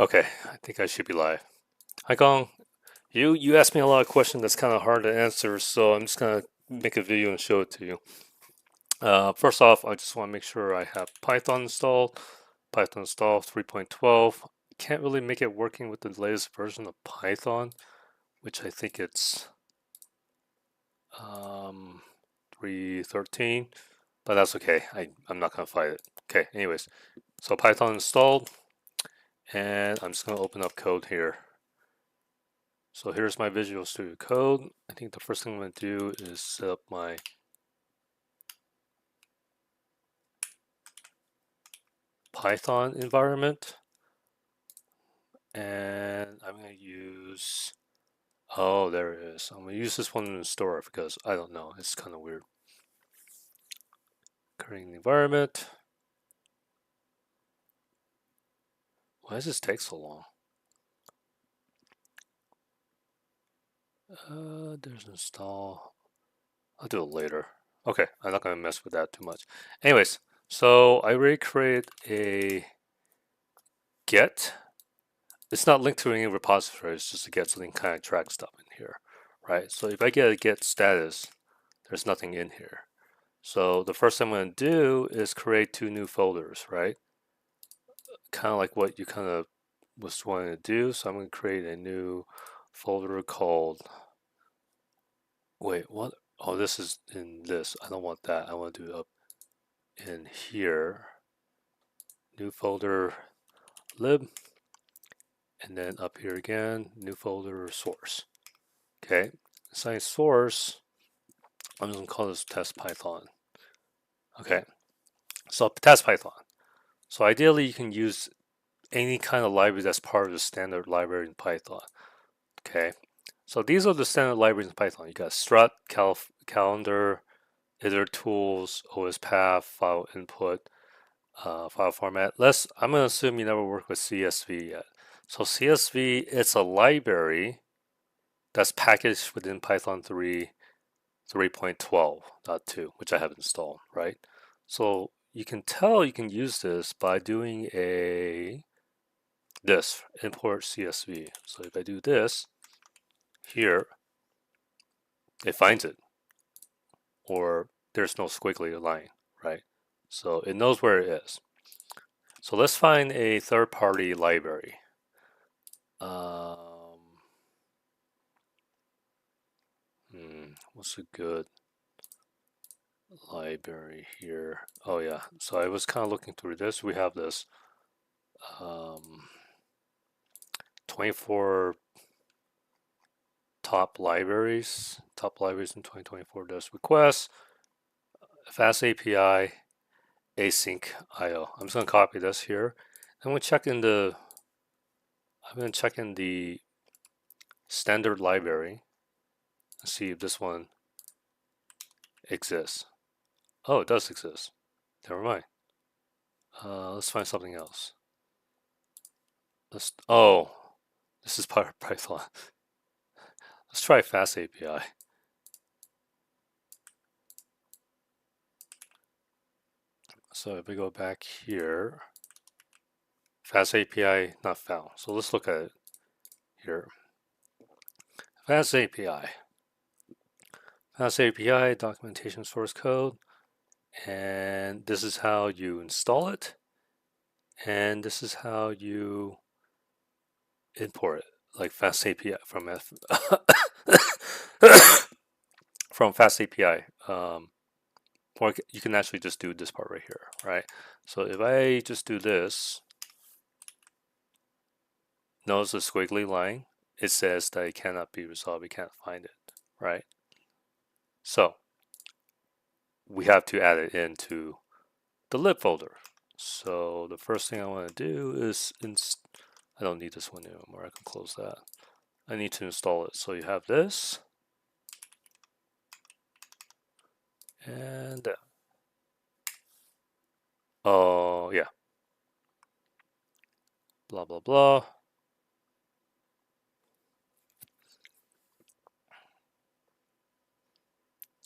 Okay, I think I should be live. Hi Gong, you asked me a lot of questions that's kind of hard to answer, so I'm just gonna make a video and show it to you. First off, I just want to make sure I have Python installed. Python installed 3.12. Can't really make it working with the latest version of Python, which I think it's 3.13, but that's okay. I'm not gonna fight it. Okay, anyways, so Python installed, and I'm just gonna open up code here. So here's my Visual Studio Code. I think the first thing I'm going to do is set up my Python environment. And I'm going to use, oh, there it is. I'm going to use this one in the store because I don't know. It's kind of weird. Creating the environment. Why does this take so long? There's install. I'll do it later. Okay, I'm not going to mess with that too much. Anyways, so I already created a get. It's not linked to any repository, it's just a get, so they can kind of track stuff in here, right? So if I get a get status, there's nothing in here. So the first thing I'm going to do is create 2 new folders, right? Kind of like what you kind of was wanting to do. So I'm going to create a new folder called, wait, what? Oh, this is in this. I don't want that. I want to do it up in here. New folder lib. And then up here again, new folder source. Okay, assign source. I'm just gonna call this test Python. Okay, so test Python. So ideally, you can use any kind of library that's part of the standard library in Python. Okay, so these are the standard libraries in Python. You got strut, calendar, itertools, OSPath, file input, file format. I'm gonna assume you never worked with CSV yet. So CSV, it's a library that's packaged within Python 3.12.2, which I have installed, right? So you can tell you can use this by doing this import CSV. So if I do this here, it finds it, or there's no squiggly line, right? So it knows where it is. So let's find a third-party library. What's a good library here? Oh yeah, so I was kind of looking through this. We have this 24 top libraries in 2024 does requests, fast API, async IO. I'm just gonna copy this here. I'm gonna check in the standard library and see if this one exists. Oh, it does exist. Never mind. Let's find something else. This is part of Python. Let's try fast API. So if we go back here, fast API not found. So let's look at it here. Fast API. Fast API documentation source code, and this is how you install it, and this is how you import it, like Fast API from from Fast API. Or you can actually just do this part right here, right? So if I just do this, notice the squiggly line. It says that it cannot be resolved. We can't find it, right? So we have to add it into the lib folder. So the first thing I want to do is I don't need this one anymore. I can close that. I need to install it. So you have this. And oh yeah. Blah blah blah.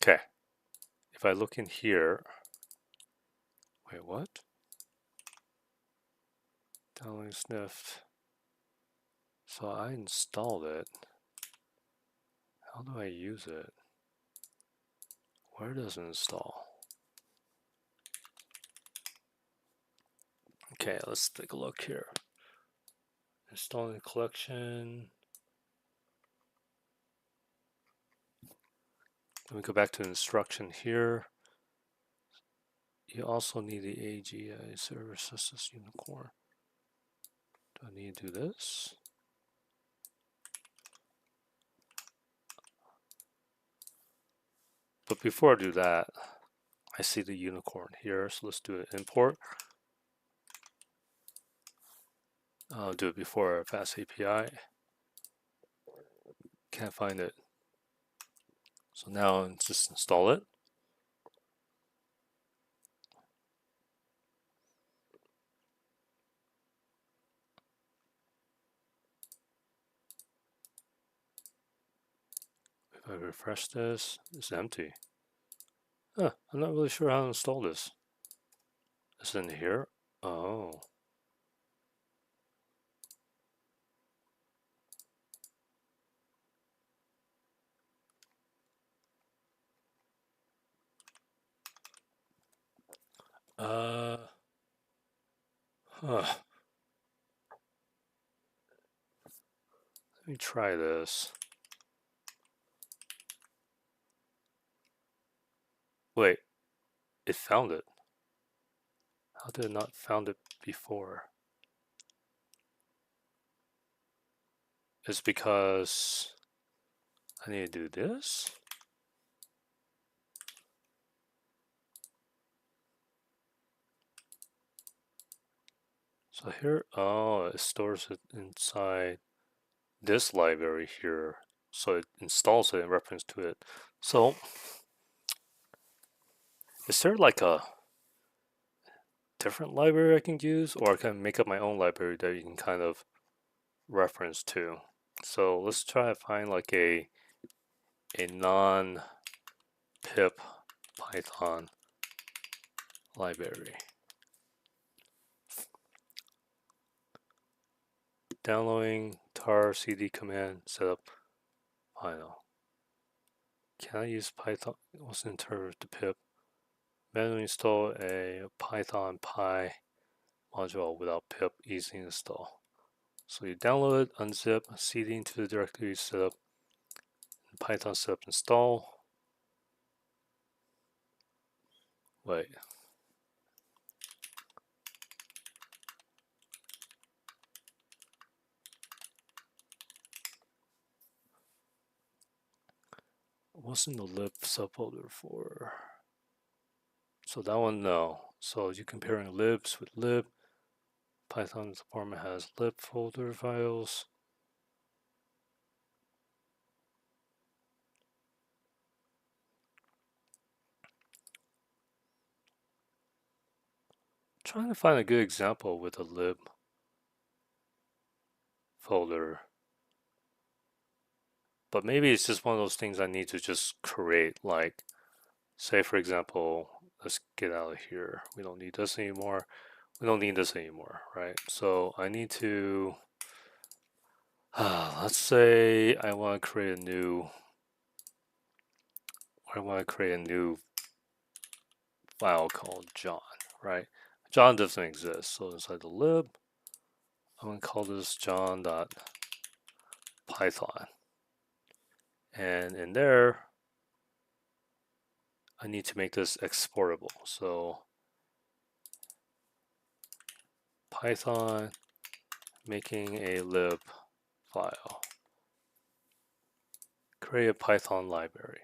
Okay. If I look in here, wait, what? Downloading sniffed. So I installed it. How do I use it? Where does it install? Okay, let's take a look here. Installing collection. Let me go back to instruction here. You also need the AGI server systems unicorn. Do I need to do this? But before I do that, I see the unicorn here, so let's do an import. I'll do it before Fast API. Can't find it. So now just install it. If I refresh this, it's empty. Huh, I'm not really sure how to install this. Is it in here? Oh. Huh. Let me try this. Wait, it found it. How did it not found it before? It's because I need to do this? So here, oh, it stores it inside this library here. So it installs it in reference to it. So, is there like a different library I can use? Or I can make up my own library that you can kind of reference to? So let's try to find like a non-pip Python library. Downloading tar cd command setup final. Can I use Python? What's in terms of the pip? Manually install a Python py module without pip, easy install. So you download it, unzip, cd into the directory setup, Python setup install. Wait. What's in the lib subfolder for? So that one, no. So you're comparing libs with lib. Python's format has lib folder files. Trying to find a good example with a lib folder. But maybe it's just one of those things I need to just create. Like, say for example, let's get out of here. We don't need this anymore. We don't need this anymore, right? So I need to, let's say I want to create a new, file called John, right? John doesn't exist. So inside the lib, I'm going to call this john.python. And in there, I need to make this exportable. So Python making a lib file. Create a Python library.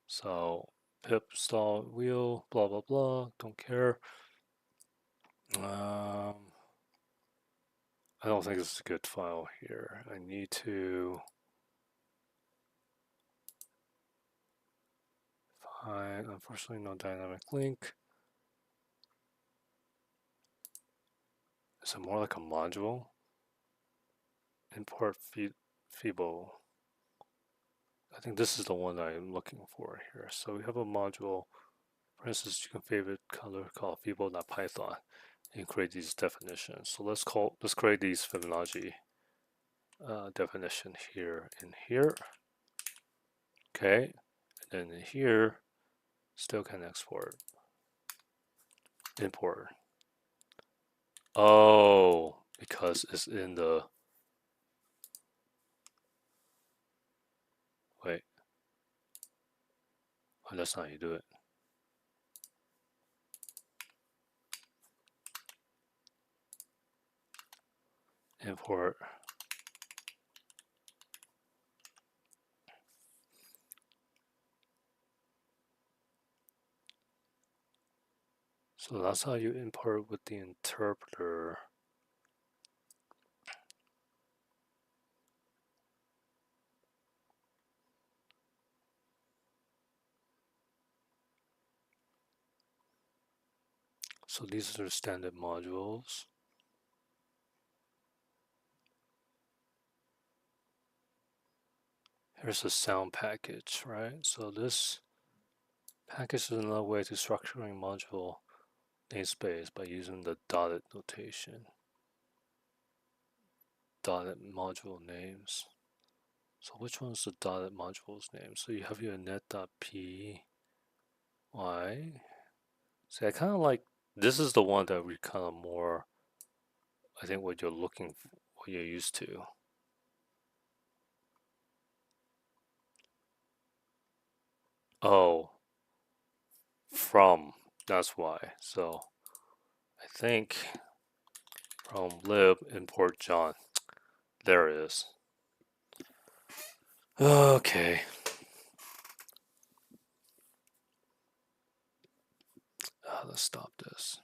So pip install wheel, blah blah blah, don't care. I don't think this is a good file here. I need to find, unfortunately, no dynamic link. Is it more like a module? Import Fibo. I think this is the one I'm looking for here. So we have a module, for instance, you can favorite color called Fibo.python. and create these definitions. So let's create these Fibonacci definition here and here. Okay, and then here still can export, import. Oh, because it's in the wait. Oh, that's not how you do it. Import. So that's how you import with the interpreter. So these are the standard modules. Here's a sound package, right? So this package is another way to structuring module namespace by using the dotted notation. Dotted module names. So which one's the dotted module's name? So you have your net.py. See, I kind of like, this is the one that we kind of more, I think what you're looking for, what you're used to. Oh, from, that's why. So I think from lib import John. There it is. Okay. Let's stop this.